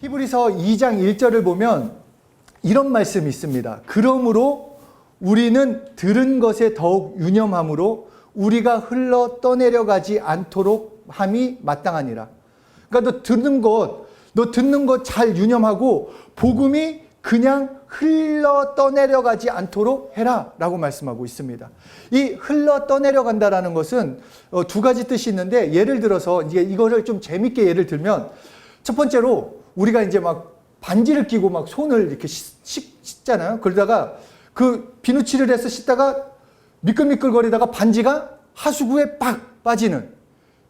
히브리서 2장 1절을 보면 이런 말씀이 있습니다. 그러므로 우리는 들은 것에 더욱 유념함으로 우리가 흘러 떠내려가지 않도록 함이 마땅하니라. 그러니까 너 듣는 것 잘 유념하고 복음이 그냥 흘러 떠내려가지 않도록 해라 라고 말씀하고 있습니다. 이 흘러 떠내려간다라는 것은 두 가지 뜻이 있는데, 예를 들어서 이제 이거를 좀 재밌게 예를 들면, 첫 번째로 우리가 이제 막 반지를 끼고 막 손을 이렇게 씻잖아요. 그러다가 그 비누칠을 해서 씻다가 미끌미끌거리다가 반지가 하수구에 빡 빠지는,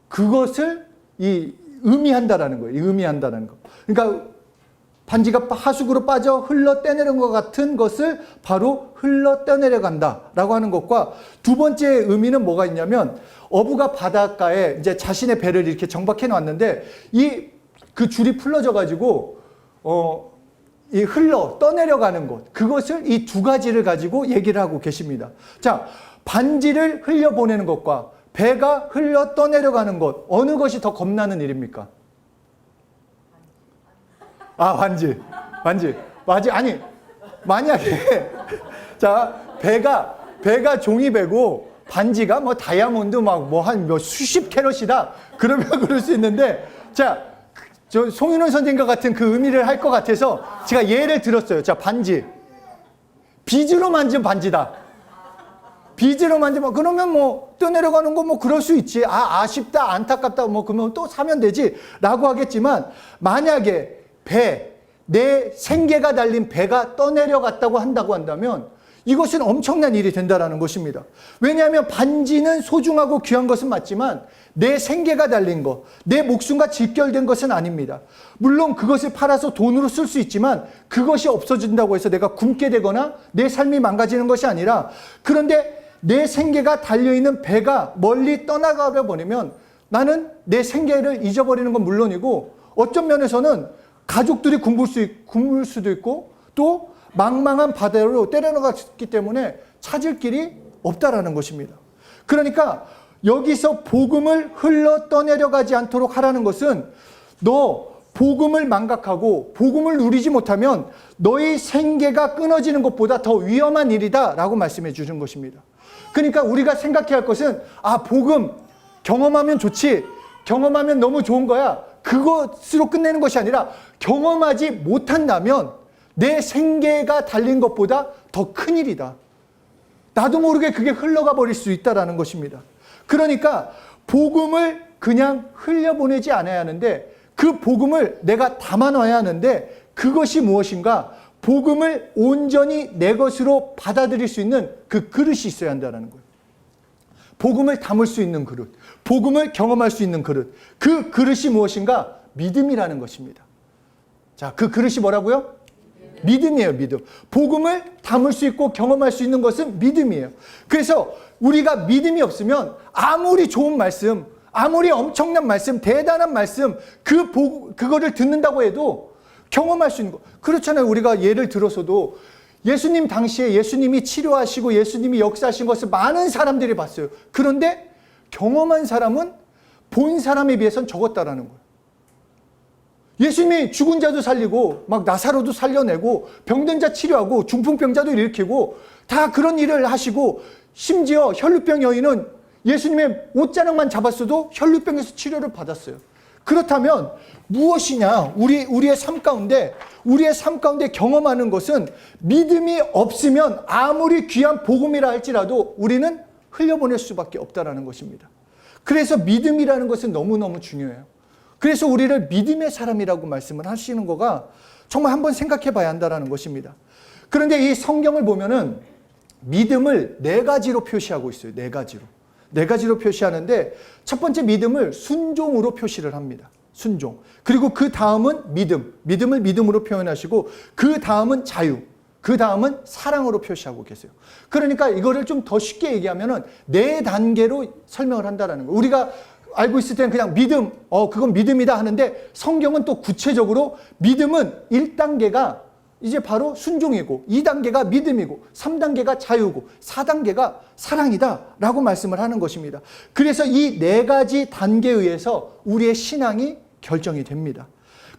그것을 의미한다라는 거예요. 의미한다는 거. 그러니까 반지가 하수구로 빠져 흘러 떠내려간 것 같은 것을 바로 흘러 떠내려간다라고 하는 것과, 두 번째 의미는 뭐가 있냐면, 어부가 바닷가에 이제 자신의 배를 이렇게 정박해 놨는데 그 줄이 풀러져 가지고 이 흘러 떠내려가는 것, 그것을 이 두 가지를 가지고 얘기를 하고 계십니다. 자, 반지를 흘려 보내는 것과 배가 흘러 떠내려가는 것, 어느 것이 더 겁나는 일입니까? 반지. 아니, 만약에 자, 배가 종이배고 반지가 뭐 다이아몬드 막 뭐 한 수십 캐럿이다, 그러면 그럴 수 있는데, 자, 저 송윤원 선생님과 같은 그 의미를 할 것 같아서 제가 예를 들었어요. 자, 반지. 비즈로 만진 반지다. 비즈로 만지면 그러면 뭐 떠내려가는 거 뭐 그럴 수 있지. 아쉽다, 안타깝다, 뭐 그러면 또 사면 되지 라고 하겠지만, 만약에 내 생계가 달린 배가 떠내려갔다고 한다면 이것은 엄청난 일이 된다라는 것입니다. 왜냐하면 반지는 소중하고 귀한 것은 맞지만 내 생계가 달린 것, 내 목숨과 직결된 것은 아닙니다. 물론 그것을 팔아서 돈으로 쓸 수 있지만 그것이 없어진다고 해서 내가 굶게 되거나 내 삶이 망가지는 것이 아니라, 그런데 내 생계가 달려있는 배가 멀리 떠나가 버리면 나는 내 생계를 잊어버리는 건 물론이고, 어떤 면에서는 가족들이 굶을 수도 있고, 또 망망한 바다로 때려나갔기 때문에 찾을 길이 없다라는 것입니다. 그러니까 여기서 복음을 흘러 떠내려가지 않도록 하라는 것은, 너 복음을 망각하고 복음을 누리지 못하면 너의 생계가 끊어지는 것보다 더 위험한 일이다 라고 말씀해 주신 것입니다. 그러니까 우리가 생각해야 할 것은, 복음 경험하면 좋지, 경험하면 너무 좋은 거야, 그것으로 끝내는 것이 아니라, 경험하지 못한다면 내 생계가 달린 것보다 더 큰 일이다. 나도 모르게 그게 흘러가 버릴 수 있다라는 것입니다. 그러니까 복음을 그냥 흘려보내지 않아야 하는데, 그 복음을 내가 담아놔야 하는데, 그것이 무엇인가? 복음을 온전히 내 것으로 받아들일 수 있는 그 그릇이 있어야 한다는 거예요. 복음을 담을 수 있는 그릇, 복음을 경험할 수 있는 그릇, 그 그릇이 무엇인가? 믿음이라는 것입니다. 자, 그 그릇이 뭐라고요? 믿음이에요, 믿음. 복음을 담을 수 있고 경험할 수 있는 것은 믿음이에요. 그래서 우리가 믿음이 없으면 아무리 좋은 말씀, 아무리 엄청난 말씀, 대단한 말씀, 그거를 듣는다고 해도 경험할 수 있는 거. 그렇잖아요. 우리가 예를 들어서도 예수님 당시에 예수님이 치료하시고 예수님이 역사하신 것을 많은 사람들이 봤어요. 그런데 경험한 사람은 본 사람에 비해서는 적었다라는 거예요. 예수님이 죽은 자도 살리고 막 나사로도 살려내고 병든 자 치료하고 중풍병자도 일으키고 다 그런 일을 하시고, 심지어 혈루병 여인은 예수님의 옷자락만 잡았어도 혈루병에서 치료를 받았어요. 그렇다면 무엇이냐? 우리의 삶 가운데 경험하는 것은, 믿음이 없으면 아무리 귀한 복음이라 할지라도 우리는 흘려보낼 수밖에 없다라는 것입니다. 그래서 믿음이라는 것은 너무너무 중요해요. 그래서 우리를 믿음의 사람이라고 말씀을 하시는 거가 정말 한번 생각해 봐야 한다는 것입니다. 그런데 이 성경을 보면은 믿음을 네 가지로 표시하고 있어요. 네 가지로 표시하는데, 첫 번째 믿음을 순종으로 표시를 합니다. 순종. 그리고 그 다음은 믿음을 믿음으로 표현하시고, 그 다음은 자유, 그 다음은 사랑으로 표시하고 계세요. 그러니까 이거를 좀 더 쉽게 얘기하면은 네 단계로 설명을 한다는 거예요. 우리가 알고 있을 때는 그냥 믿음, 그건 믿음이다 하는데, 성경은 또 구체적으로 믿음은 1단계가 이제 바로 순종이고, 2단계가 믿음이고, 3단계가 자유고, 4단계가 사랑이다 라고 말씀을 하는 것입니다. 그래서 이 네 가지 단계에 의해서 우리의 신앙이 결정이 됩니다.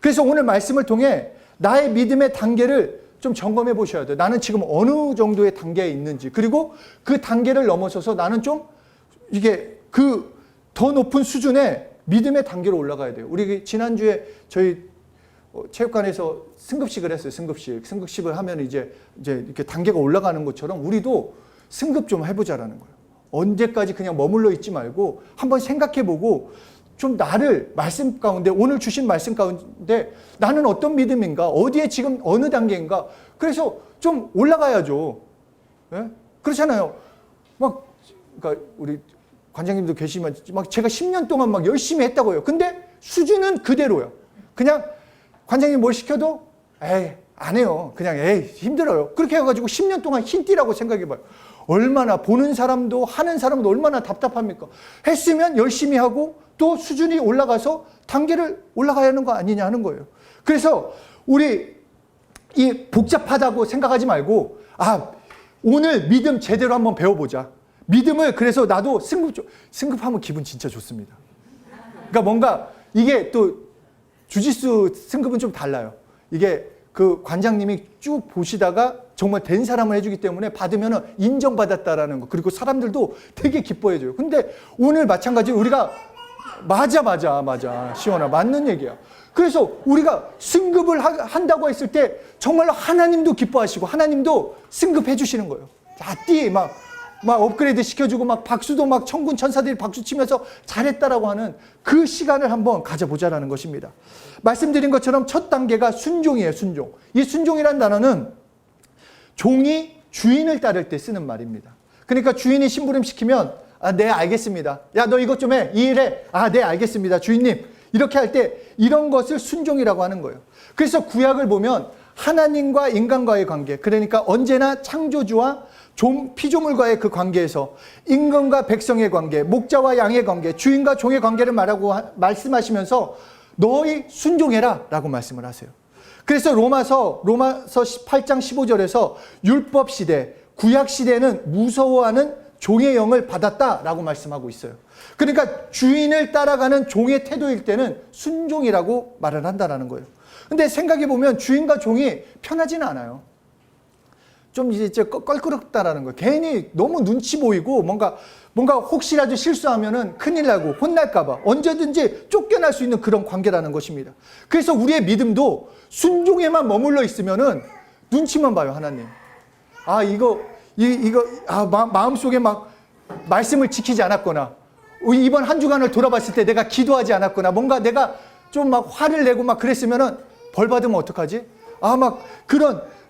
그래서 오늘 말씀을 통해 나의 믿음의 단계를 좀 점검해 보셔야 돼요. 나는 지금 어느 정도의 단계에 있는지, 그리고 그 단계를 넘어서서 나는 좀 이게 그 더 높은 수준의 믿음의 단계로 올라가야 돼요. 우리 지난주에 저희 체육관에서 승급식을 했어요. 승급식을 하면 이제 이렇게 단계가 올라가는 것처럼 우리도 승급 좀 해보자라는 거예요. 언제까지 그냥 머물러 있지 말고 한번 생각해보고 좀 나를 말씀 가운데, 오늘 주신 말씀 가운데 나는 어떤 믿음인가, 어디에 지금 어느 단계인가, 그래서 좀 올라가야죠. 예? 그렇잖아요. 그러니까 우리 관장님도 계시지만 제가 10년 동안 열심히 했다고요. 근데 수준은 그대로요. 그냥 관장님 뭘 시켜도 안 해요. 그냥 힘들어요. 그렇게 해가지고 10년 동안 흰띠라고 생각해봐요. 얼마나 보는 사람도 하는 사람도 얼마나 답답합니까? 했으면 열심히 하고 또 수준이 올라가서 단계를 올라가야 하는 거 아니냐 하는 거예요. 그래서 우리 이 복잡하다고 생각하지 말고 오늘 믿음 제대로 한번 배워보자. 믿음을, 그래서 나도 승급하면 기분 진짜 좋습니다. 그러니까 뭔가 이게 또 주짓수 승급은 좀 달라요. 이게 그 관장님이 쭉 보시다가 정말 된 사람을 해주기 때문에 받으면 인정받았다라는 거, 그리고 사람들도 되게 기뻐해줘요. 근데 오늘 마찬가지로 우리가 맞아 시원아, 맞는 얘기야. 그래서 우리가 승급을 한다고 했을 때 정말로 하나님도 기뻐하시고 하나님도 승급해 주시는 거예요. 막 업그레이드 시켜주고 박수도 천군 천사들이 박수 치면서 잘했다라고 하는 그 시간을 한번 가져보자라는 것입니다. 말씀드린 것처럼 첫 단계가 순종이에요. 순종. 이 순종이란 단어는 종이 주인을 따를 때 쓰는 말입니다. 그러니까 주인이 심부름 시키면 네, 알겠습니다. 야, 너 이것 좀 해. 이 일해. 네, 알겠습니다. 주인님. 이렇게 할 때 이런 것을 순종이라고 하는 거예요. 그래서 구약을 보면 하나님과 인간과의 관계, 그러니까 언제나 창조주와 피조물과의 그 관계에서 임금과 백성의 관계, 목자와 양의 관계, 주인과 종의 관계를 말씀하시면서 너희 순종해라 라고 말씀을 하세요. 그래서 로마서 8장 15절에서 율법 시대, 구약 시대는 무서워하는 종의 영을 받았다라고 말씀하고 있어요. 그러니까 주인을 따라가는 종의 태도일 때는 순종이라고 말을 한다는 거예요. 근데 생각해 보면 주인과 종이 편하지는 않아요. 좀 이제 껄끄럽다라는 거예요. 괜히 너무 눈치 보이고 뭔가 혹시라도 실수하면은 큰일 나고 혼날까봐 언제든지 쫓겨날 수 있는 그런 관계라는 것입니다. 그래서 우리의 믿음도 순종에만 머물러 있으면은 눈치만 봐요, 하나님. 마음속에 말씀을 지키지 않았거나, 이번 한 주간을 돌아봤을 때 내가 기도하지 않았거나, 뭔가 내가 좀 화를 내고 그랬으면은 벌 받으면 어떡하지?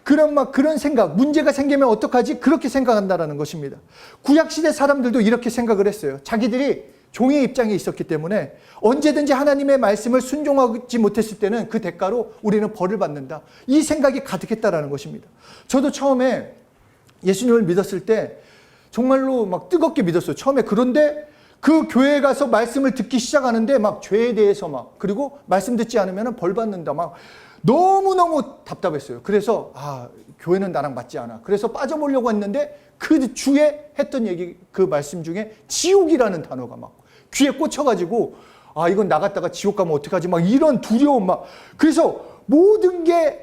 그런 생각, 문제가 생기면 어떡하지? 그렇게 생각한다라는 것입니다. 구약시대 사람들도 이렇게 생각을 했어요. 자기들이 종의 입장에 있었기 때문에 언제든지 하나님의 말씀을 순종하지 못했을 때는 그 대가로 우리는 벌을 받는다. 이 생각이 가득했다라는 것입니다. 저도 처음에 예수님을 믿었을 때 정말로 뜨겁게 믿었어요. 처음에. 그런데 그 교회에 가서 말씀을 듣기 시작하는데 죄에 대해서 그리고 말씀 듣지 않으면 벌 받는다. 너무너무 답답했어요. 그래서 교회는 나랑 맞지 않아. 그래서 빠져보려고 했는데 그 주에 했던 얘기, 그 말씀 중에 지옥이라는 단어가 귀에 꽂혀가지고 이건 나갔다가 지옥 가면 어떡하지? 이런 두려움 그래서 모든 게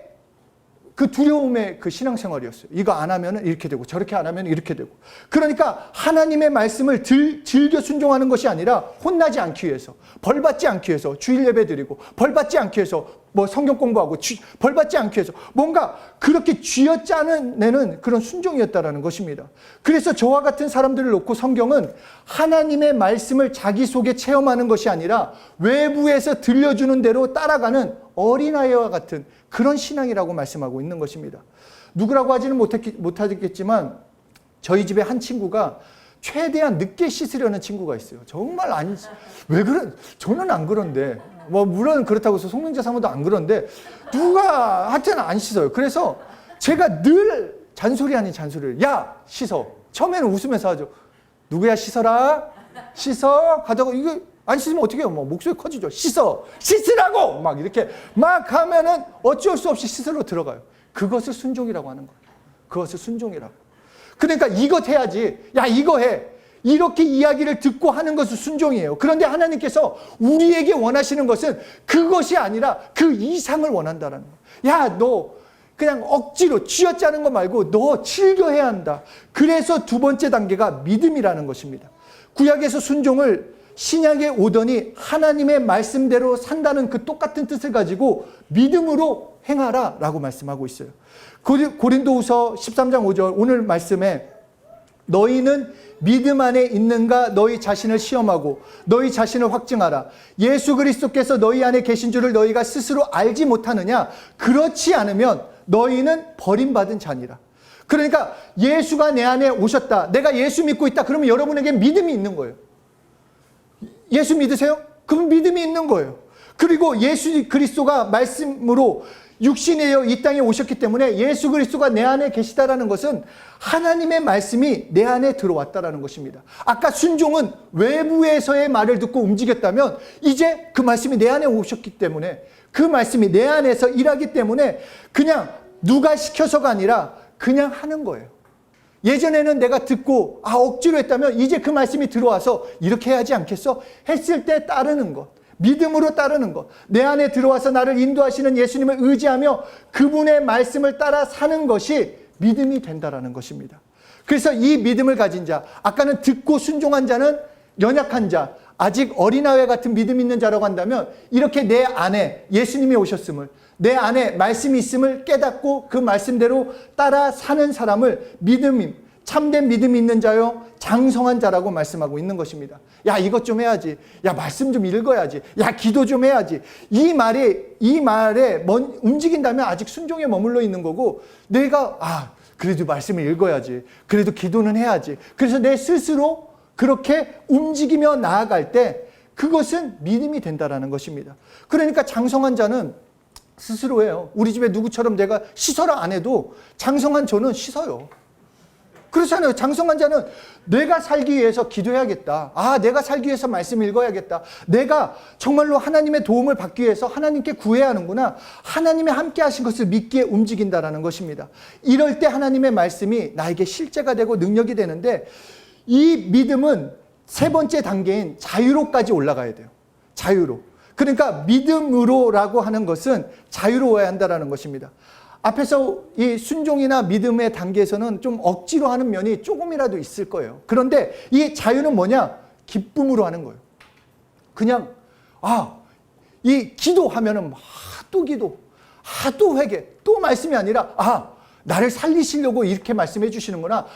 그 두려움의 그 신앙생활이었어요. 이거 안 하면 이렇게 되고 저렇게 안 하면 이렇게 되고. 그러니까 하나님의 말씀을 즐겨 순종하는 것이 아니라 혼나지 않기 위해서, 벌 받지 않기 위해서 주일 예배 드리고, 벌 받지 않기 위해서 성경 공부하고, 벌 받지 않기 위해서 뭔가 그렇게 쥐어짜내는 그런 순종이었다라는 것입니다. 그래서 저와 같은 사람들을 놓고 성경은 하나님의 말씀을 자기 속에 체험하는 것이 아니라 외부에서 들려주는 대로 따라가는 어린아이와 같은 그런 신앙이라고 말씀하고 있는 것입니다. 누구라고 하지는 못하겠지만 저희 집에 한 친구가 최대한 늦게 씻으려는 친구가 있어요. 정말 왜 저는 안 그런데, 물론 그렇다고 해서 송명자 사모도 안 그런데 누가 하여튼 안 씻어요. 그래서 제가 늘 잔소리 아닌 잔소리를, 야 씻어. 처음에는 웃으면서 하죠. 누구야 씻어라. 씻어. 가다가 이거 안 씻으면 어떻게 해요? 목소리 커지죠. 씻으라고! 이렇게 하면은 어쩔 수 없이 씻으러 들어가요. 그것을 순종이라고 하는 거예요. 그것을 순종이라고. 그러니까 이것 해야지. 야, 이거 해. 이렇게 이야기를 듣고 하는 것은 순종이에요. 그런데 하나님께서 우리에게 원하시는 것은 그것이 아니라 그 이상을 원한다는 거예요. 야, 너 그냥 억지로 쥐어짜는 거 말고 너 즐겨해야 한다. 그래서 두 번째 단계가 믿음이라는 것입니다. 구약에서 순종을 신약에 오더니 하나님의 말씀대로 산다는 그 똑같은 뜻을 가지고 믿음으로 행하라 라고 말씀하고 있어요. 고린도후서 13장 5절 오늘 말씀에 너희는 믿음 안에 있는가 너희 자신을 시험하고 너희 자신을 확증하라. 예수 그리스도께서 너희 안에 계신 줄을 너희가 스스로 알지 못하느냐. 그렇지 않으면 너희는 버림받은 자니라. 그러니까 예수가 내 안에 오셨다. 내가 예수 믿고 있다. 그러면 여러분에게 믿음이 있는 거예요. 예수 믿으세요? 그럼 믿음이 있는 거예요. 그리고 예수 그리스도가 말씀으로 육신이에요. 이 땅에 오셨기 때문에 예수 그리스도가 내 안에 계시다라는 것은 하나님의 말씀이 내 안에 들어왔다라는 것입니다. 아까 순종은 외부에서의 말을 듣고 움직였다면 이제 그 말씀이 내 안에 오셨기 때문에 그 말씀이 내 안에서 일하기 때문에 그냥 누가 시켜서가 아니라 그냥 하는 거예요. 예전에는 내가 듣고 억지로 했다면 이제 그 말씀이 들어와서 이렇게 해야지 않겠어? 했을 때 따르는 것. 믿음으로 따르는 것. 내 안에 들어와서 나를 인도하시는 예수님을 의지하며 그분의 말씀을 따라 사는 것이 믿음이 된다라는 것입니다. 그래서 이 믿음을 가진 자, 아까는 듣고 순종한 자는 연약한 자, 아직 어린아이 같은 믿음 있는 자라고 한다면 이렇게 내 안에 예수님이 오셨음을, 내 안에 말씀이 있음을 깨닫고 그 말씀대로 따라 사는 사람을 참된 믿음이 있는 자요 장성한 자라고 말씀하고 있는 것입니다. 야, 이것 좀 해야지. 야, 말씀 좀 읽어야지. 야, 기도 좀 해야지. 이 말에 움직인다면 아직 순종에 머물러 있는 거고, 내가 그래도 말씀을 읽어야지. 그래도 기도는 해야지. 그래서 내 스스로 그렇게 움직이며 나아갈 때 그것은 믿음이 된다라는 것입니다. 그러니까 장성한 자는 스스로 해요. 우리 집에 누구처럼 내가 씻어라 안 해도 장성한 저는 씻어요. 그렇잖아요. 장성한 자는 내가 살기 위해서 기도해야겠다. 내가 살기 위해서 말씀 읽어야겠다. 내가 정말로 하나님의 도움을 받기 위해서 하나님께 구해야 하는구나. 하나님이 함께 하신 것을 믿기에 움직인다라는 것입니다. 이럴 때 하나님의 말씀이 나에게 실제가 되고 능력이 되는데 이 믿음은 세 번째 단계인 자유로까지 올라가야 돼요. 자유로. 그러니까 믿음으로라고 하는 것은 자유로워야 한다라는 것입니다. 앞에서 이 순종이나 믿음의 단계에서는 좀 억지로 하는 면이 조금이라도 있을 거예요. 그런데 이 자유는 뭐냐? 기쁨으로 하는 거예요. 그냥 이 기도하면은 또 기도, 또 회개, 또 말씀이 아니라 나를 살리시려고 이렇게 말씀해 주시는구나.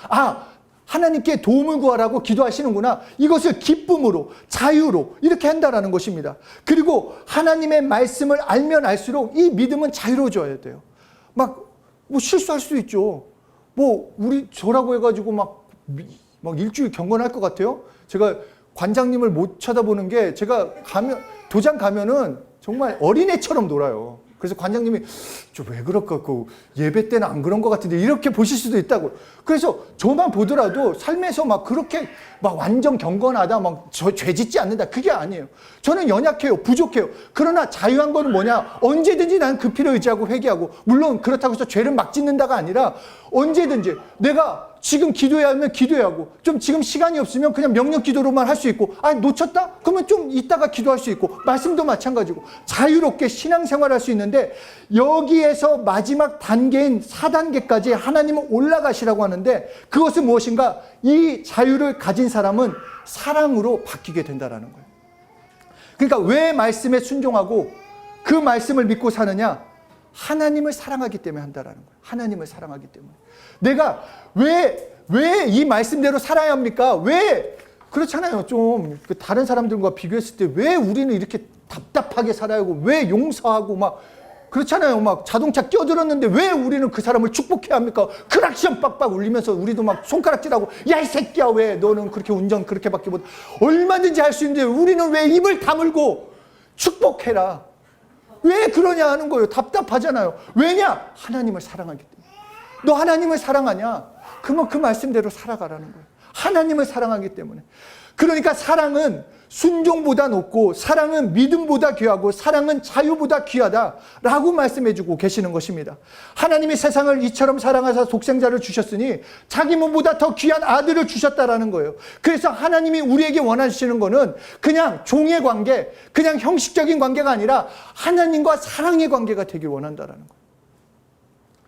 하나님께 도움을 구하라고 기도하시는구나. 이것을 기쁨으로, 자유로 이렇게 한다라는 것입니다. 그리고 하나님의 말씀을 알면 알수록 이 믿음은 자유로워져야 돼요. 뭐 실수할 수도 있죠. 우리 저라고 해가지고 막 일주일 경건할 것 같아요. 제가 관장님을 못 쳐다보는 게 제가 도장 가면은 정말 어린애처럼 놀아요. 그래서 관장님이 왜 그럴까? 예배 때는 안 그런 것 같은데 이렇게 보실 수도 있다고. 그래서 저만 보더라도 삶에서 그렇게 완전 경건하다, 죄 짓지 않는다. 그게 아니에요. 저는 연약해요. 부족해요. 그러나 자유한 거는 뭐냐? 언제든지 난 그 피를 의지하고 회개하고, 물론 그렇다고 해서 죄를 막 짓는다가 아니라 언제든지 내가 지금 기도해야 하면 기도해야 하고, 좀 지금 시간이 없으면 그냥 명령 기도로만 할 수 있고, 놓쳤다? 그러면 좀 이따가 기도할 수 있고, 말씀도 마찬가지고 자유롭게 신앙생활할 수 있는데, 여기에서 마지막 단계인 4단계까지 하나님은 올라가시라고 하는데, 그것은 무엇인가? 이 자유를 가진 사람은 사랑으로 바뀌게 된다라는 거예요. 그러니까 왜 말씀에 순종하고 그 말씀을 믿고 사느냐? 하나님을 사랑하기 때문에 한다라는 거예요. 하나님을 사랑하기 때문에. 내가 왜 이 말씀대로 살아야 합니까? 왜? 그렇잖아요. 좀 다른 사람들과 비교했을 때 왜 우리는 이렇게 답답하게 살아야 하고, 왜 용서하고 그렇잖아요. 자동차 끼어들었는데 왜 우리는 그 사람을 축복해야 합니까? 크락션 빡빡 울리면서 우리도 손가락질하고, 야, 이 새끼야, 왜 너는 그렇게 운전 그렇게밖에 못, 얼마든지 할 수 있는데 우리는 왜 입을 다물고 축복해라. 왜 그러냐 하는 거예요. 답답하잖아요. 왜냐? 하나님을 사랑하기 때문에. 너 하나님을 사랑하냐? 그러면 그 말씀대로 살아가라는 거예요. 하나님을 사랑하기 때문에. 그러니까 사랑은 순종보다 높고 사랑은 믿음보다 귀하고 사랑은 자유보다 귀하다라고 말씀해주고 계시는 것입니다. 하나님이 세상을 이처럼 사랑하사 독생자를 주셨으니 자기 몸보다 더 귀한 아들을 주셨다라는 거예요. 그래서 하나님이 우리에게 원하시는 거는 그냥 종의 관계, 그냥 형식적인 관계가 아니라 하나님과 사랑의 관계가 되길 원한다라는 거예요.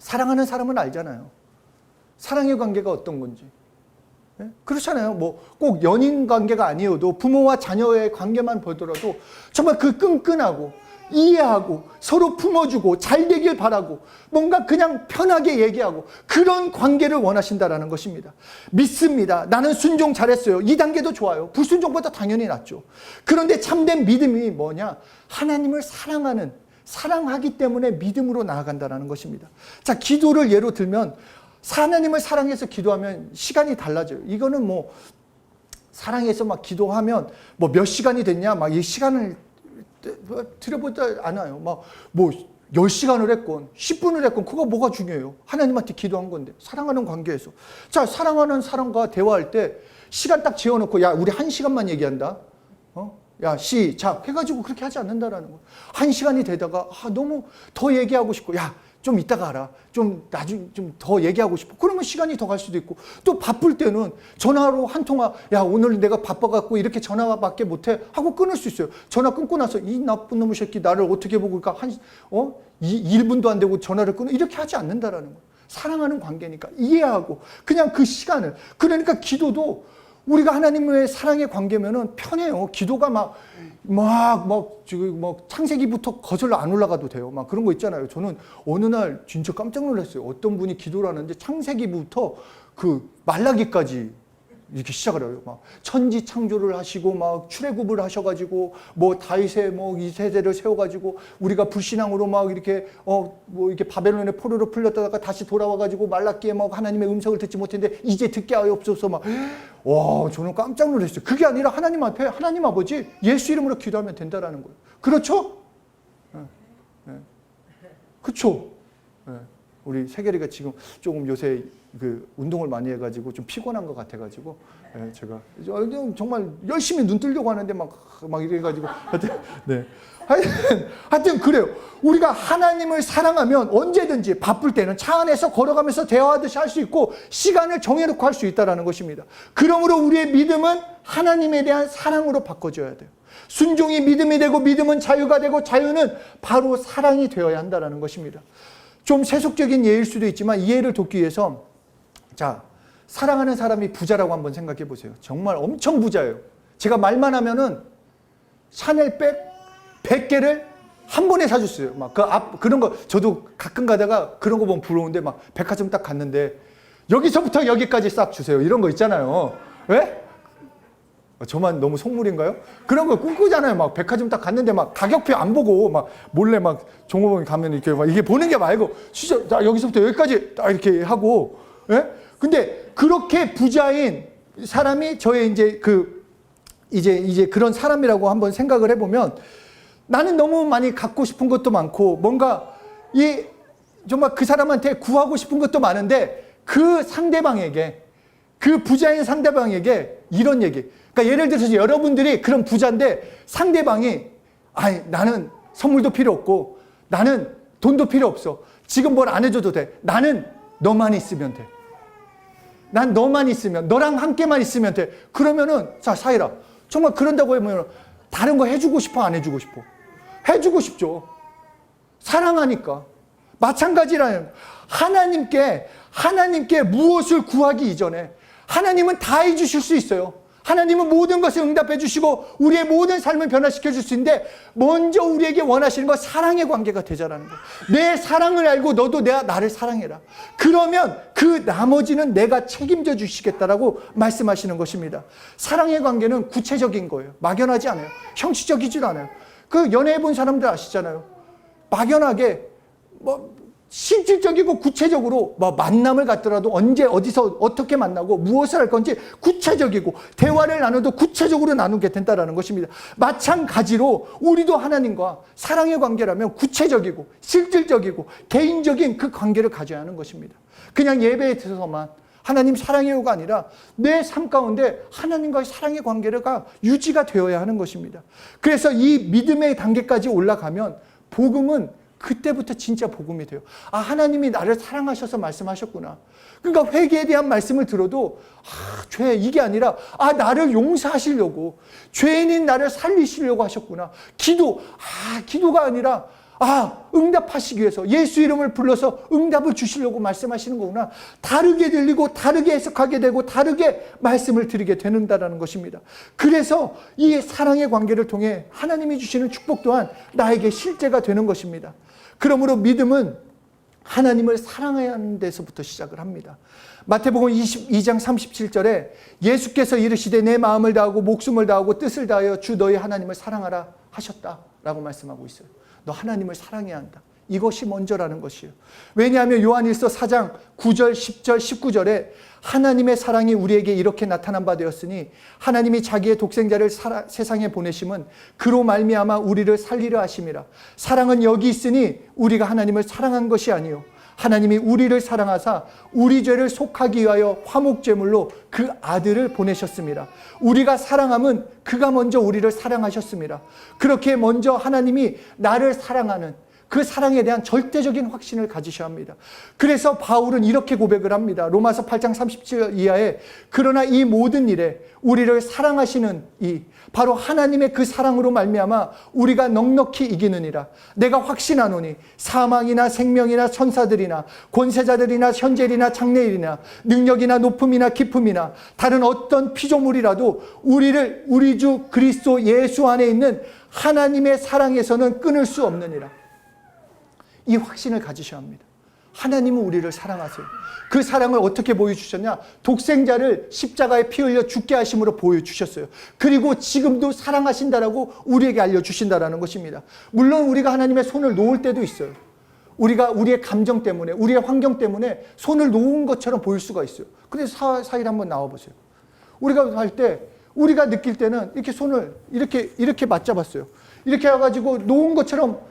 사랑하는 사람은 알잖아요. 사랑의 관계가 어떤 건지. 그렇잖아요. 뭐 꼭 연인 관계가 아니어도 부모와 자녀의 관계만 보더라도 정말 그 끈끈하고 이해하고 서로 품어주고 잘 되길 바라고 뭔가 그냥 편하게 얘기하고 그런 관계를 원하신다라는 것입니다. 믿습니다. 나는 순종 잘했어요. 이 단계도 좋아요. 불순종보다 당연히 낫죠. 그런데 참된 믿음이 뭐냐? 하나님을 사랑하기 때문에 믿음으로 나아간다는 것입니다. 자, 기도를 예로 들면 하나님을 사랑해서 기도하면 시간이 달라져요. 이거는 뭐 사랑해서 막 기도하면 뭐 몇 시간이 됐냐 막 이 시간을 들여보지 않아요. 막 뭐 10시간을 했건 10분을 했건 그거 뭐가 중요해요. 하나님한테 기도한 건데 사랑하는 관계에서. 자, 사랑하는 사람과 대화할 때 시간 딱 지어놓고 야 우리 1시간만 얘기한다. 야 시작 해가지고 그렇게 하지 않는다라는 거예요. 1시간이 되다가 너무 더 얘기하고 싶고 야 좀 이따가 하라. 좀 나중에 좀 더 얘기하고 싶어. 그러면 시간이 더 갈 수도 있고 또 바쁠 때는 전화로 한 통화 야 오늘 내가 바빠갖고 이렇게 전화밖에 못해 하고 끊을 수 있어요. 전화 끊고 나서 이 나쁜 놈의 새끼 나를 어떻게 보고 그러니까 1분도 안 되고 전화를 끊어 이렇게 하지 않는다라는 거예요. 사랑하는 관계니까 이해하고 그냥 그 시간을 그러니까 기도도 우리가 하나님의 사랑의 관계면은 편해요. 기도가 막 창세기부터 거슬러 안 올라가도 돼요. 막 그런 거 있잖아요. 저는 어느 날 진짜 깜짝 놀랐어요. 어떤 분이 기도를 하는데 창세기부터 그 말라기까지 이렇게 시작을 해요. 막 천지 창조를 하시고 막 출애굽을 하셔가지고 뭐 다윗의 뭐 이 세대를 세워가지고 우리가 불신앙으로 막 이렇게 뭐 이렇게 바벨론의 포로로 풀렸다가 다시 돌아와가지고 말라기에 막 하나님의 음성을 듣지 못했는데 이제 듣게 하옵소서 막 와 저는 깜짝 놀랐어요. 그게 아니라 하나님 앞에 하나님 아버지 예수 이름으로 기도하면 된다라는 거예요. 그렇죠? 그렇죠? 우리 세결이가 지금 조금 요새 그 운동을 많이 해가지고 좀 피곤한 것 같아가지고 제가 정말 열심히 눈 뜨려고 하는데 막 이래가지고 하여튼 그래요. 우리가 하나님을 사랑하면 언제든지 바쁠 때는 차 안에서 걸어가면서 대화하듯이 할 수 있고 시간을 정해놓고 할 수 있다는 것입니다. 그러므로 우리의 믿음은 하나님에 대한 사랑으로 바꿔줘야 돼요. 순종이 믿음이 되고 믿음은 자유가 되고 자유는 바로 사랑이 되어야 한다는 것입니다. 좀 세속적인 예일 수도 있지만 이해를 돕기 위해서 자 사랑하는 사람이 부자라고 한번 생각해 보세요. 정말 엄청 부자예요. 제가 말만 하면은 샤넬백 100개를 한 번에 사줬어요. 막 그런 거 저도 가끔 가다가 그런 거 보면 부러운데 막 백화점 딱 갔는데 여기서부터 여기까지 싹 주세요. 이런 거 있잖아요. 왜? 저만 너무 속물인가요? 그런 거 꿈꾸잖아요. 막 백화점 딱 갔는데 막 가격표 안 보고 막 몰래 막 종업원 가면 이렇게 막 이게 보는 게 말고 진짜 자, 여기서부터 여기까지 딱 이렇게 하고 예? 근데 그렇게 부자인 사람이 저의 이제 그런 사람이라고 한번 생각을 해보면 나는 너무 많이 갖고 싶은 것도 많고 뭔가 정말 그 사람한테 구하고 싶은 것도 많은데 그 상대방에게 그 부자인 상대방에게 이런 얘기 그러니까 예를 들어서 여러분들이 그런 부자인데 상대방이 나는 선물도 필요 없고 나는 돈도 필요 없어 지금 뭘 안 해줘도 돼 나는 너만 있으면 돼 난 너만 있으면 너랑 함께만 있으면 돼 그러면은 자 사이라 정말 그런다고 하면 다른 거 해주고 싶어 안 해주고 싶어 해주고 싶죠 사랑하니까 마찬가지라는 하나님께 무엇을 구하기 이전에 하나님은 다 해주실 수 있어요. 하나님은 모든 것을 응답해 주시고 우리의 모든 삶을 변화시켜 줄 수 있는데 먼저 우리에게 원하시는 건 사랑의 관계가 되자라는 거예요. 내 사랑을 알고 너도 나를 사랑해라. 그러면 그 나머지는 내가 책임져 주시겠다라고 말씀하시는 것입니다. 사랑의 관계는 구체적인 거예요. 막연하지 않아요. 형식적이지도 않아요. 그 연애해 본 사람들 아시잖아요. 막연하게 실질적이고 구체적으로 만남을 갖더라도 언제 어디서 어떻게 만나고 무엇을 할 건지 구체적이고 대화를 나눠도 구체적으로 나누게 된다는 것입니다. 마찬가지로 우리도 하나님과 사랑의 관계라면 구체적이고 실질적이고 개인적인 그 관계를 가져야 하는 것입니다. 그냥 예배에 들어서만 하나님 사랑해요가 아니라 내 삶 가운데 하나님과의 사랑의 관계가 유지가 되어야 하는 것입니다. 그래서 이 믿음의 단계까지 올라가면 복음은 그때부터 진짜 복음이 돼요. 아, 하나님이 나를 사랑하셔서 말씀하셨구나. 그러니까 회개에 대한 말씀을 들어도 죄 이게 아니라 나를 용서하시려고, 죄인인 나를 살리시려고 하셨구나. 기도가 아니라 응답하시기 위해서 예수 이름을 불러서 응답을 주시려고 말씀하시는 거구나. 다르게 들리고 다르게 해석하게 되고 다르게 말씀을 드리게 되는다라는 것입니다. 그래서 이 사랑의 관계를 통해 하나님이 주시는 축복 또한 나에게 실제가 되는 것입니다. 그러므로 믿음은 하나님을 사랑해야 하는 데서부터 시작을 합니다. 마태복음 22장 37절에 예수께서 이르시되 내 마음을 다하고 목숨을 다하고 뜻을 다하여 주 너희 하나님을 사랑하라 하셨다라고 말씀하고 있어요. 너 하나님을 사랑해야 한다. 이것이 먼저라는 것이에요. 왜냐하면 요한일서 4장 9절, 10절, 19절에 하나님의 사랑이 우리에게 이렇게 나타난 바 되었으니 하나님이 자기의 독생자를 세상에 보내심은 그로 말미암아 우리를 살리려 하심이라. 사랑은 여기 있으니 우리가 하나님을 사랑한 것이 아니요 하나님이 우리를 사랑하사 우리 죄를 속하기 위하여 화목제물로 그 아들을 보내셨습니다. 우리가 사랑함은 그가 먼저 우리를 사랑하셨습니다. 그렇게 먼저 하나님이 나를 사랑하는 그 사랑에 대한 절대적인 확신을 가지셔야 합니다. 그래서 바울은 이렇게 고백을 합니다. 로마서 8장 37절 이하에 그러나 이 모든 일에 우리를 사랑하시는 바로 하나님의 그 사랑으로 말미암아 우리가 넉넉히 이기느니라. 내가 확신하노니 사망이나 생명이나 천사들이나 권세자들이나 현재일이나 장래일이나 능력이나 높음이나 깊음이나 다른 어떤 피조물이라도 우리 주 그리스도 예수 안에 있는 하나님의 사랑에서는 끊을 수 없느니라. 이 확신을 가지셔야 합니다. 하나님은 우리를 사랑하세요. 그 사랑을 어떻게 보여주셨냐? 독생자를 십자가에 피 흘려 죽게 하심으로 보여주셨어요. 그리고 지금도 사랑하신다라고 우리에게 알려주신다라는 것입니다. 물론 우리가 하나님의 손을 놓을 때도 있어요. 우리가 우리의 감정 때문에, 우리의 환경 때문에 손을 놓은 것처럼 보일 수가 있어요. 근데 사일 한번 나와보세요. 우리가 할 때, 우리가 느낄 때는 이렇게 손을 이렇게 맞잡았어요. 이렇게 해가지고 놓은 것처럼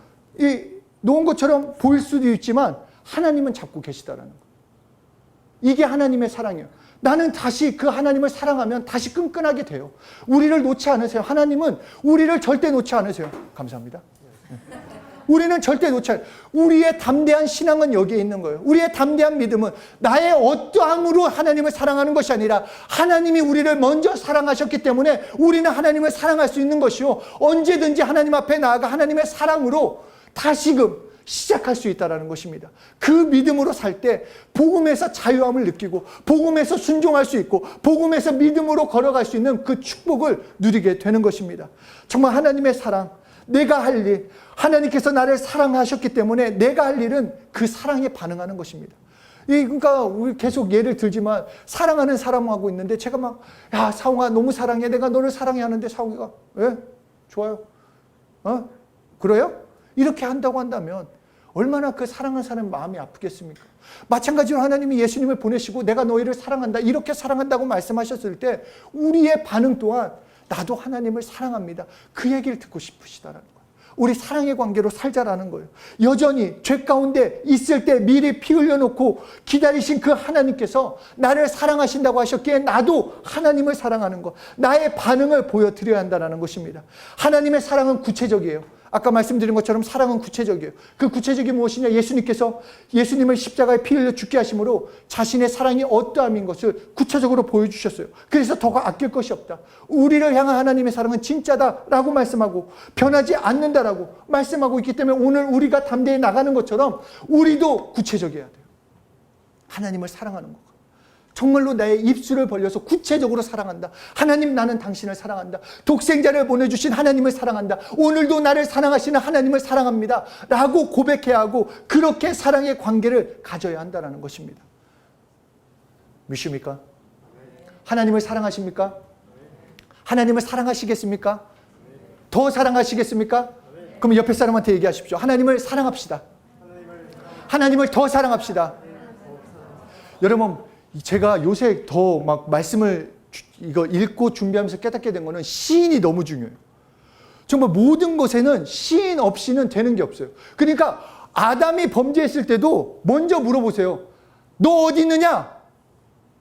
보일 수도 있지만 하나님은 잡고 계시다라는 거예요. 이게 하나님의 사랑이에요. 나는 다시 그 하나님을 사랑하면 다시 끈끈하게 돼요. 우리를 놓지 않으세요. 하나님은 우리를 절대 놓지 않으세요. 감사합니다. 우리는 절대 놓지 않아요. 우리의 담대한 신앙은 여기에 있는 거예요. 우리의 담대한 믿음은 나의 어떠함으로 하나님을 사랑하는 것이 아니라 하나님이 우리를 먼저 사랑하셨기 때문에 우리는 하나님을 사랑할 수 있는 것이요, 언제든지 하나님 앞에 나아가 하나님의 사랑으로 다시금 시작할 수 있다는 것입니다. 그 믿음으로 살 때 복음에서 자유함을 느끼고 복음에서 순종할 수 있고 복음에서 믿음으로 걸어갈 수 있는 그 축복을 누리게 되는 것입니다. 정말 하나님의 사랑, 내가 할 일, 하나님께서 나를 사랑하셨기 때문에 내가 할 일은 그 사랑에 반응하는 것입니다. 그러니까 우리 계속 예를 들지만 사랑하는 사람하고 있는데 제가 막 사홍아 너무 사랑해, 내가 너를 사랑해 하는데 사홍이가 왜? 좋아요. 그래요? 이렇게 한다고 한다면 얼마나 그 사랑하는 사람의 마음이 아프겠습니까? 마찬가지로 하나님이 예수님을 보내시고 내가 너희를 사랑한다, 이렇게 사랑한다고 말씀하셨을 때 우리의 반응 또한 나도 하나님을 사랑합니다, 그 얘기를 듣고 싶으시다라는 거예요. 우리 사랑의 관계로 살자라는 거예요. 여전히 죄 가운데 있을 때 미리 피 흘려놓고 기다리신 그 하나님께서 나를 사랑하신다고 하셨기에 나도 하나님을 사랑하는 것, 나의 반응을 보여드려야 한다는 것입니다. 하나님의 사랑은 구체적이에요. 아까 말씀드린 것처럼 사랑은 구체적이에요. 그 구체적이 무엇이냐? 예수님께서 예수님을 십자가에 피 흘려 죽게 하심으로 자신의 사랑이 어떠함인 것을 구체적으로 보여주셨어요. 그래서 더 아낄 것이 없다, 우리를 향한 하나님의 사랑은 진짜다라고 말씀하고 변하지 않는다라고 말씀하고 있기 때문에 오늘 우리가 담대히 나가는 것처럼 우리도 구체적이어야 돼요. 하나님을 사랑하는 것, 정말로 나의 입술을 벌려서 구체적으로 사랑한다. 하나님, 나는 당신을 사랑한다. 독생자를 보내주신 하나님을 사랑한다. 오늘도 나를 사랑하시는 하나님을 사랑합니다 라고 고백해야 하고 그렇게 사랑의 관계를 가져야 한다는 것입니다. 믿습니까? 하나님을 사랑하십니까? 하나님을 사랑하시겠습니까? 더 사랑하시겠습니까? 그럼 옆에 사람한테 얘기하십시오. 하나님을 사랑합시다. 하나님을 더 사랑합시다. 여러분, 제가 요새 더 막 말씀을 이거 읽고 준비하면서 깨닫게 된 거는 시인이 너무 중요해요. 정말 모든 것에는 시인 없이는 되는 게 없어요. 그러니까 아담이 범죄했을 때도 먼저 물어보세요. 너 어디 있느냐?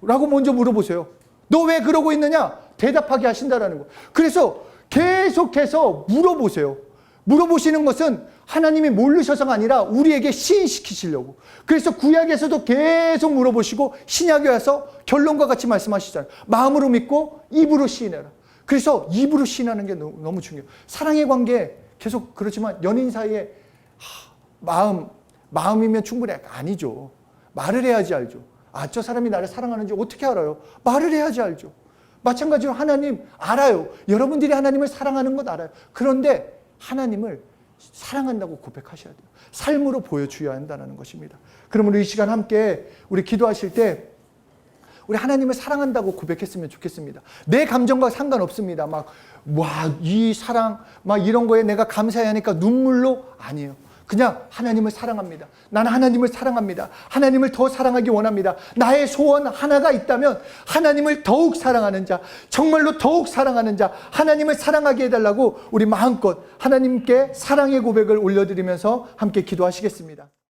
라고 먼저 물어보세요. 너 왜 그러고 있느냐? 대답하게 하신다라는 거. 그래서 계속해서 물어보세요. 물어보시는 것은 하나님이 모르셔서가 아니라 우리에게 시인시키시려고. 그래서 구약에서도 계속 물어보시고 신약에 와서 결론과 같이 말씀하시잖아요. 마음으로 믿고 입으로 시인해라. 그래서 입으로 시인하는 게 너무 중요해요. 사랑의 관계 계속 그렇지만 연인 사이에 마음이면 충분해. 아니죠. 말을 해야지 알죠. 아, 저 사람이 나를 사랑하는지 어떻게 알아요? 말을 해야지 알죠. 마찬가지로 하나님 알아요. 여러분들이 하나님을 사랑하는 것 알아요. 그런데 하나님을 사랑한다고 고백하셔야 돼요. 삶으로 보여줘야 한다는 것입니다. 그러면 우리 이 시간 함께 우리 기도하실 때 우리 하나님을 사랑한다고 고백했으면 좋겠습니다. 내 감정과 상관없습니다. 이 사랑, 이런 거에 내가 감사해야 하니까 눈물로 아니에요. 그냥 하나님을 사랑합니다. 나는 하나님을 사랑합니다. 하나님을 더 사랑하기 원합니다. 나의 소원 하나가 있다면 하나님을 더욱 사랑하는 자, 정말로 더욱 사랑하는 자, 하나님을 사랑하게 해달라고 우리 마음껏 하나님께 사랑의 고백을 올려드리면서 함께 기도하시겠습니다.